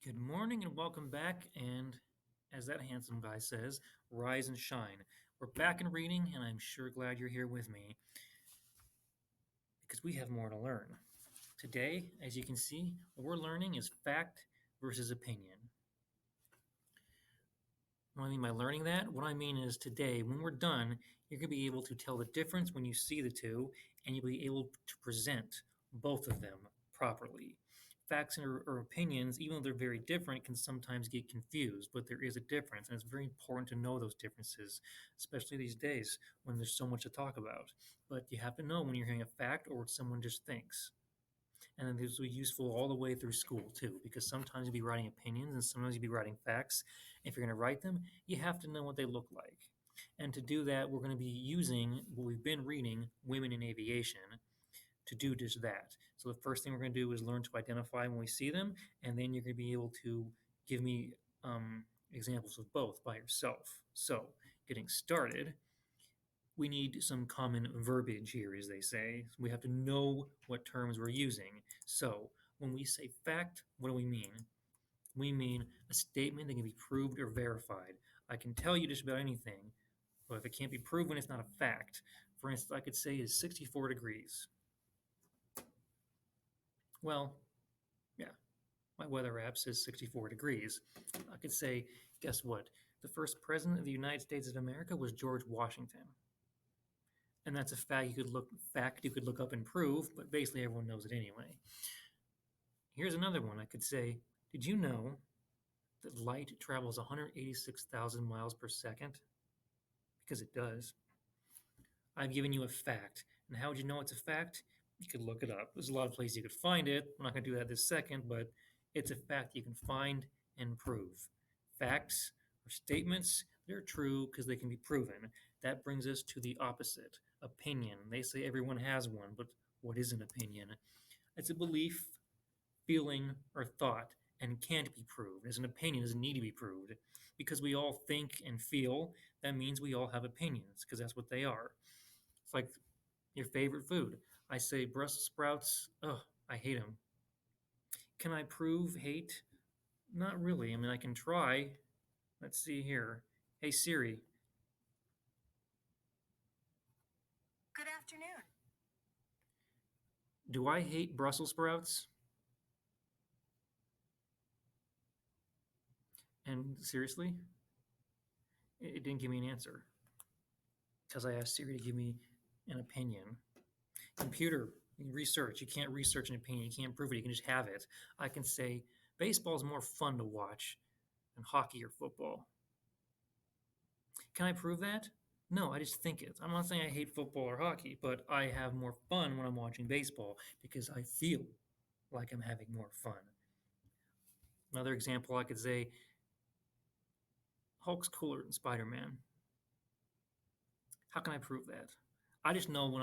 Good morning and welcome back. And as that handsome guy says, rise and shine. We're back in reading, and I'm sure glad you're here with me because we have more to learn. Today, as you can see, what we're learning is fact versus opinion. What I mean by learning that, what I mean is today, when we're done, you're going to be able to tell the difference when you see the two, and you'll be able to present both of them properly. Facts or opinions, even though they're very different, can sometimes get confused, but there is a difference, and it's very important to know those differences, especially these days when there's so much to talk about. But you have to know when you're hearing a fact or what someone just thinks. And then this will be useful all the way through school too, because sometimes you'll be writing opinions and sometimes you'll be writing facts. If you're going to write them, you have to know what they look like. And to do that, we're going to be using what we've been reading, Women in Aviation, to do just that. So the first thing we're going to do is learn to identify when we see them, and then you're going to be able to give me examples of both by yourself. So, getting started, we need some common verbiage here, as they say. We have to know what terms we're using. So, when we say fact, what do we mean? We mean a statement that can be proved or verified. I can tell you just about anything, but if it can't be proven, it's not a fact. For instance, I could say it's 64 degrees. Well, yeah, my weather app says 64 degrees. I could say, guess what? The first president of the United States of America was George Washington. And that's a fact you could look up and prove, but basically everyone knows it anyway. Here's another one. I could say, did you know that light travels 186,000 miles per second? Because it does. I've given you a fact. And how would you know it's a fact? You could look it up. There's a lot of places you could find it. I'm not going to do that this second, but it's a fact you can find and prove. Facts are statements that are true because they can be proven. That brings us to the opposite opinion. They say everyone has one, but what is an opinion? It's a belief, feeling, or thought and can't be proved. As an opinion doesn't need to be proved. Because we all think and feel, that means we all have opinions because that's what they are. It's like your favorite food. I say Brussels sprouts, ugh, I hate them. Can I prove hate? Not really. I mean, I can try. Let's see here. Hey Siri, Good afternoon. do I hate Brussels sprouts? And seriously, it didn't give me an answer because I asked Siri to give me an opinion. Computer, research. You can't research an opinion. You can't prove it. You can just have it. I can say baseball is more fun to watch than hockey or football. Can I prove that? No, I just think it. I'm not saying I hate football or hockey, but I have more fun when I'm watching baseball because I feel like I'm having more fun. Another example, I could say Hulk's cooler than Spider-Man. How can I prove that? I just know when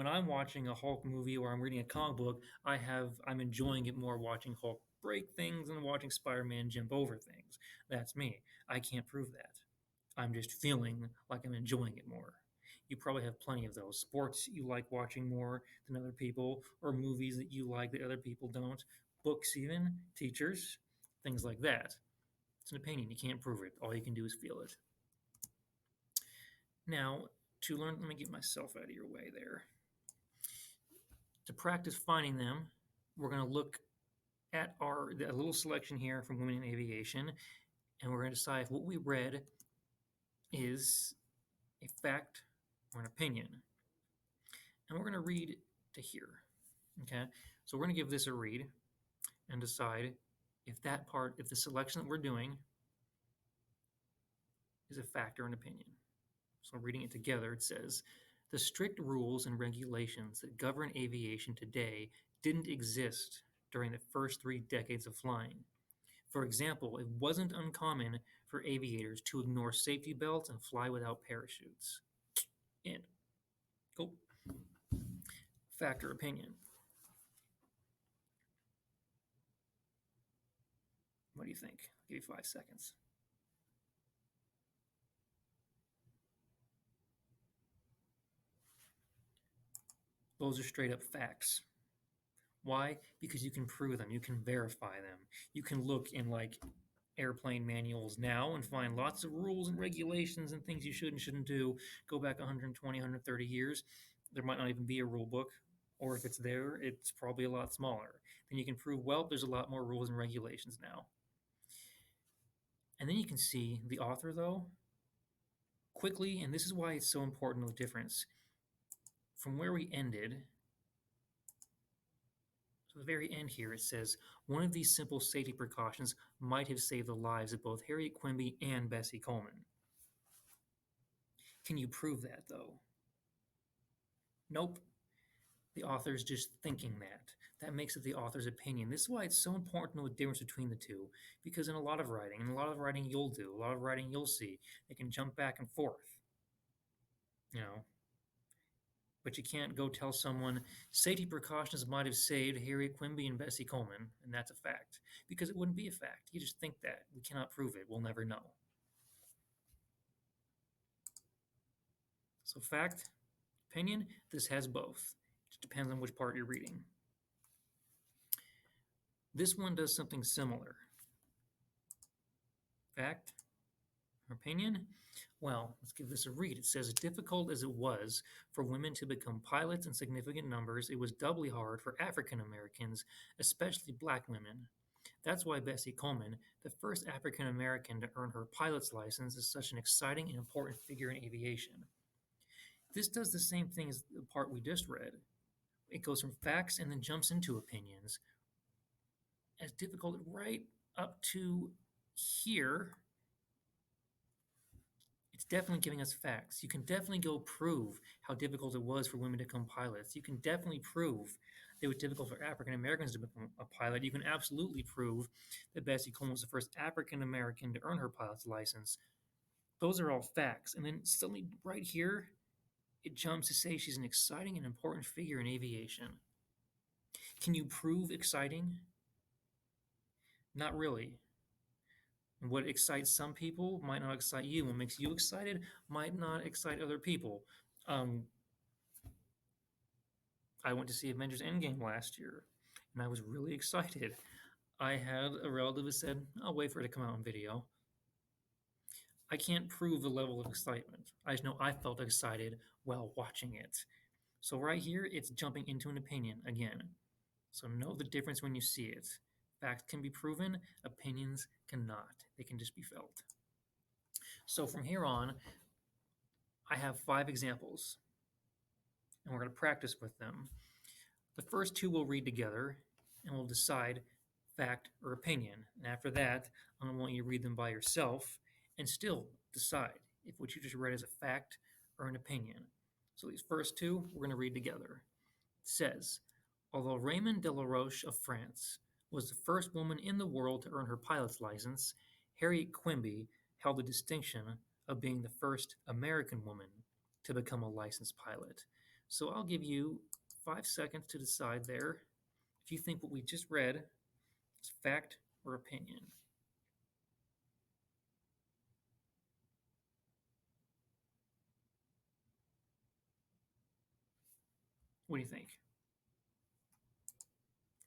I'm watching a Hulk movie or I'm reading a comic book, I'm enjoying it more watching Hulk break things than watching Spider-Man jump over things. That's me. I can't prove that. I'm just feeling like I'm enjoying it more. You probably have plenty of those. Sports you like watching more than other people, or movies that you like that other people don't. Books, even, teachers, things like that. It's an opinion. You can't prove it. All you can do is feel it. Now, to learn, let me get myself out of your way there. To practice finding them, we're going to look at a little selection here from Women in Aviation, and we're going to decide if what we read is a fact or an opinion. And we're going to read to here. Okay, so we're going to give this a read and decide if the selection that we're doing is a fact or an opinion. So reading it together, it says, the strict rules and regulations that govern aviation today didn't exist during the first 3 decades of flying. For example, it wasn't uncommon for aviators to ignore safety belts and fly without parachutes. In. Cool. Fact or opinion? What do you think? I'll give you 5 seconds. Those are straight up facts. Why? Because you can prove them, you can verify them. You can look in like airplane manuals now and find lots of rules and regulations and things you should and shouldn't do. Go back 120, 130 years, there might not even be a rule book, or if it's there, it's probably a lot smaller. Then you can prove, well, there's a lot more rules and regulations now. And then you can see the author, though, quickly, and this is why it's so important, the difference from where we ended. So at the very end here, it says, one of these simple safety precautions might have saved the lives of both Harriet Quimby and Bessie Coleman. Can you prove that, though? Nope. The author's just thinking that. That makes it the author's opinion. This is why it's so important to know the difference between the two. Because in a lot of writing you'll do, a lot of writing you'll see, they can jump back and forth. You know, but you can't go tell someone safety precautions might have saved Harriet Quimby and Bessie Coleman, and that's a fact. Because it wouldn't be a fact. You just think that. We cannot prove it. We'll never know. So fact, opinion, this has both. It depends on which part you're reading. This one does something similar. Fact, opinion? Well, let's give this a read. It says, difficult as it was for women to become pilots in significant numbers, it was doubly hard for African Americans, especially black women. That's why Bessie Coleman, the first African American to earn her pilot's license, is such an exciting and important figure in aviation. This does the same thing as the part we just read. It goes from facts and then jumps into opinions. As difficult right up to here, it's definitely giving us facts. You can definitely go prove how difficult it was for women to become pilots. You can definitely prove that it was difficult for African Americans to become a pilot. You can absolutely prove that Bessie Coleman was the first African American to earn her pilot's license. Those are all facts. And then suddenly, right here, it jumps to say she's an exciting and important figure in aviation. Can you prove exciting? Not really. What excites some people might not excite you. What makes you excited might not excite other people. I went to see Avengers Endgame last year, and I was really excited. I had a relative who said, I'll wait for it to come out on video. I can't prove the level of excitement. I just know I felt excited while watching it. So right here, it's jumping into an opinion again. So know the difference when you see it. Facts can be proven, opinions cannot. They can just be felt. So from here on, I have 5 examples, and we're going to practice with them. The first 2 we'll read together, and we'll decide fact or opinion. And after that, I'm going to want you to read them by yourself and still decide if what you just read is a fact or an opinion. So these first 2, we're going to read together. It says, although Raymond Delaroche of France was the first woman in the world to earn her pilot's license, Harriet Quimby held the distinction of being the first American woman to become a licensed pilot. So I'll give you 5 seconds to decide there if you think what we just read is fact or opinion. What do you think?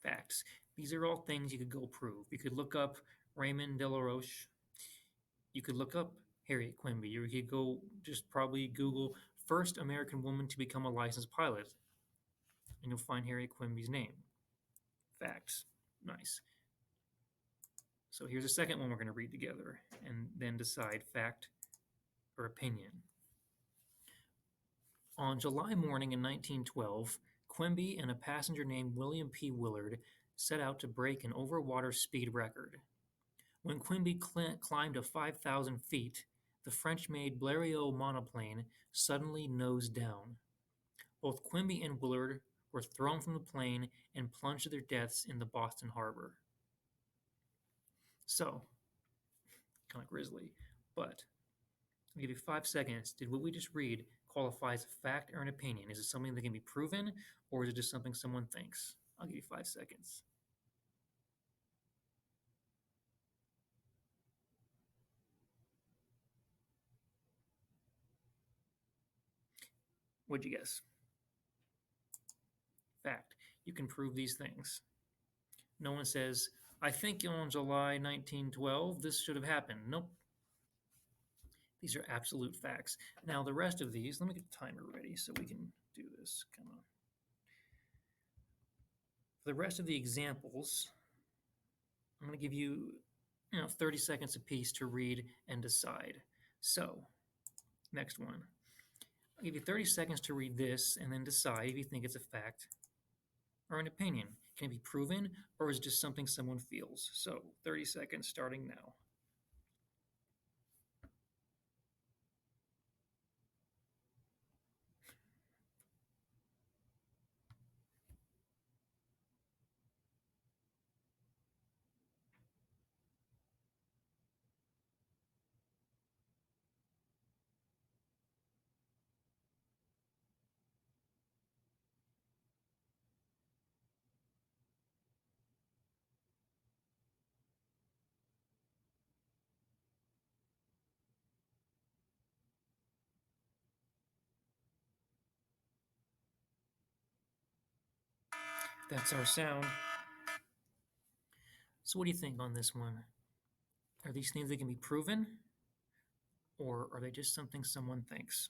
Facts. These are all things you could go prove. You could look up Raymond Delaroche. You could look up Harriet Quimby. You could go just probably Google first American woman to become a licensed pilot, and you'll find Harriet Quimby's name. Facts. Nice. So here's a second one we're going to read together and then decide fact or opinion. On July morning in 1912, Quimby and a passenger named William P. Willard set out to break an overwater speed record. When Quimby climbed to 5,000 feet, the French-made Blériot monoplane suddenly nosed down. Both Quimby and Willard were thrown from the plane and plunged to their deaths in the Boston Harbor. So, kind of grisly, but I'll give you 5 seconds. Did what we just read qualify as a fact or an opinion? Is it something that can be proven, or is it just something someone thinks? I'll give you 5 seconds. What'd you guess? Fact. you can prove these things. No one says, I think on July 1912 this should have happened. Nope. These are absolute facts. Now, the rest of these, let me get the timer ready so we can do this. Come on. For the rest of the examples, I'm going to give you, 30 seconds apiece to read and decide. So, next one. I'll give you 30 seconds to read this and then decide if you think it's a fact or an opinion. Can it be proven, or is it just something someone feels? So, 30 seconds starting now. That's our sound. So, what do you think on this one? Are these things that can be proven, or are they just something someone thinks?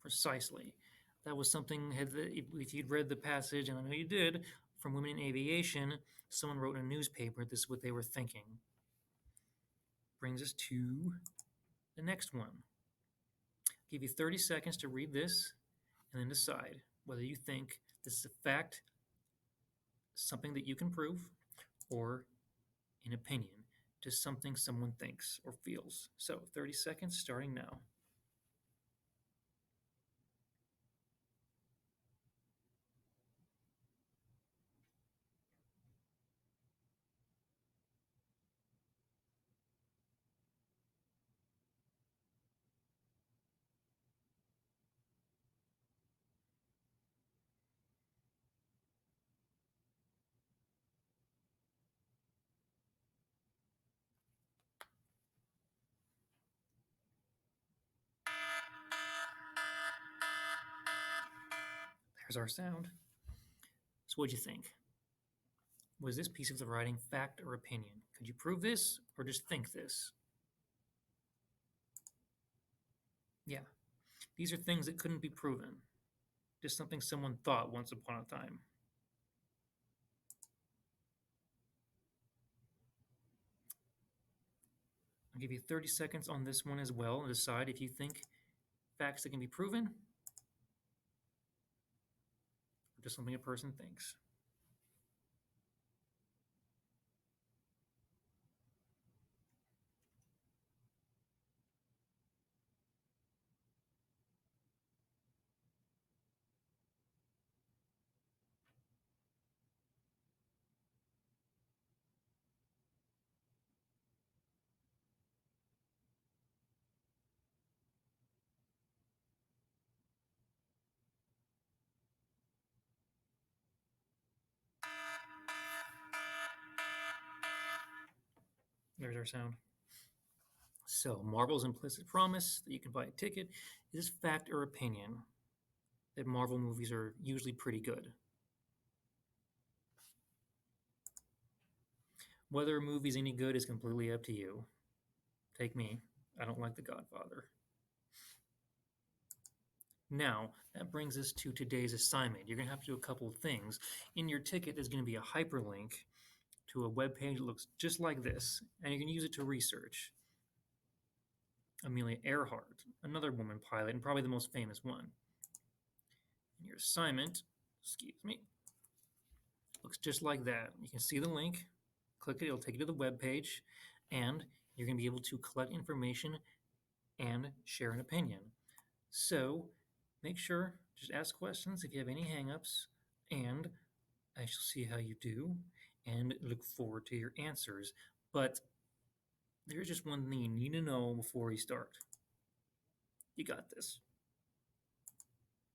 Precisely. That was something, if you'd read the passage, and I know you did, from Women in Aviation, someone wrote in a newspaper this is what they were thinking. Brings us to the next one. I'll give you 30 seconds to read this and then decide whether you think this is a fact, something that you can prove, or an opinion, just something someone thinks or feels. So 30 seconds starting now. There's our sound. So what'd you think? Was this piece of the writing fact or opinion? Could you prove this or just think this? Yeah, these are things that couldn't be proven. Just something someone thought once upon a time. I'll give you 30 seconds on this one as well and decide if you think facts that can be proven or just something a person thinks. There's our sound. So, Marvel's implicit promise that you can buy a ticket is fact or opinion that Marvel movies are usually pretty good. Whether a movie's any good is completely up to you. Take me, I don't like The Godfather. Now, that brings us to today's assignment. You're going to have to do a couple of things. In your ticket, there's going to be a hyperlink to a web page that looks just like this, and you can use it to research Amelia Earhart, another woman pilot, and probably the most famous one. And your assignment, excuse me, looks just like that. You can see the link, click it, it'll take you to the web page, and you're going to be able to collect information and share an opinion. So make sure, just ask questions if you have any hangups, and I shall see how you do and look forward to your answers. But there's just one thing you need to know before you start. You got this.